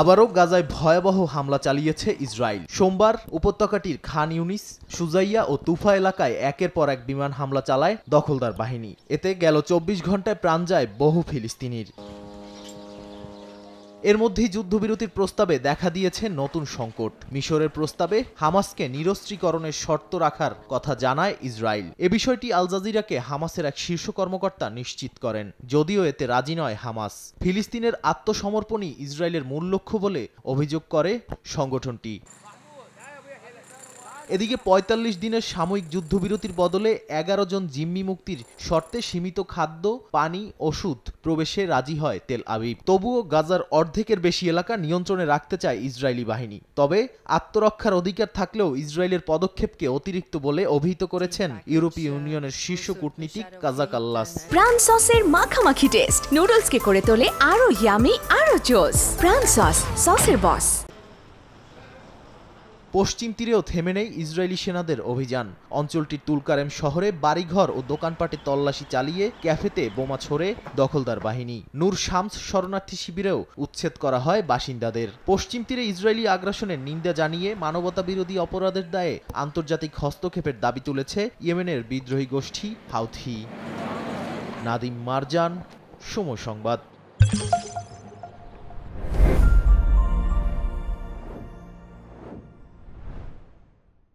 আবারও গাজায় ভয়াবহ হামলা চালিয়েছে ইসরায়েল। সোমবার উপত্যকাটির খান ইউনিস, সুজাইয়া ও তুফা এলাকায় একের পর এক বিমান হামলা চালায় দখলদার বাহিনী। এতে গেল ২৪ ঘন্টায় প্রাণ যায় বহু ফিলিস্তিনির। এর মধ্যেই যুদ্ধবিরতির প্রস্তাবে দেখা দিয়েছে নতুন সংকট। মিশরের প্রস্তাবে হামাসকে নিরস্ত্রীকরণের শর্ত রাখার কথা জানায় ইসরায়েল। এ বিষয়টি আল জাজিরাকে হামাসের এক শীর্ষ কর্মকর্তা নিশ্চিত করেন, যদিও এতে রাজি নয় হামাস। ফিলিস্তিনের আত্মসমর্পণই ইসরায়েলের মূল লক্ষ্য বলে অভিযোগ করে সংগঠনটি। এদিকে ৪৫ দিনের সাময়িক যুদ্ধবিরতির বদলে ১১ জন জিম্মি মুক্তির শর্তে সীমিত খাদ্য, পানি, ওষুধ প্রবেশে রাজি হয় তেল আবিব। তবুও গাজার অর্ধেকের বেশি এলাকা নিয়ন্ত্রণে রাখতে চায় ইসরায়েলি বাহিনী। তবে আত্মরক্ষার অধিকার থাকলেও ইসরায়েলের পদক্ষেপকে অতিরিক্ত বলে অভিহিত করেছেন ইউরোপীয় ইউনিয়নের শীর্ষ কূটনীতিক কাজা কাল্লাস। প্রাণ সসের মাখামাখি টেস্ট নুডলসকে করে তোলে আরো ইয়ামি, আরো জোস। প্রাণ সস, সসের বস। পশ্চিম তীরেও থেমে নেই ইসরায়েলি সেনাদের অভিযান। অঞ্চলটির তুলকারেম শহরে বাড়িঘর ও দোকানপাটে তল্লাশি চালিয়ে ক্যাফেতে বোমা ছোড়ে দখলদার বাহিনী। নূর শামস শরণার্থী শিবিরেও উচ্ছেদ করা হয় বাসিন্দাদের। পশ্চিম তীরে ইসরায়েলি আগ্রাসনের নিন্দা জানিয়ে মানবতাবিরোধী অপরাধের দায়ে আন্তর্জাতিক হস্তক্ষেপের দাবি তুলেছে ইয়েমেনের বিদ্রোহী গোষ্ঠী হাউথি। নাদিম মারজান, সময় সংবাদ।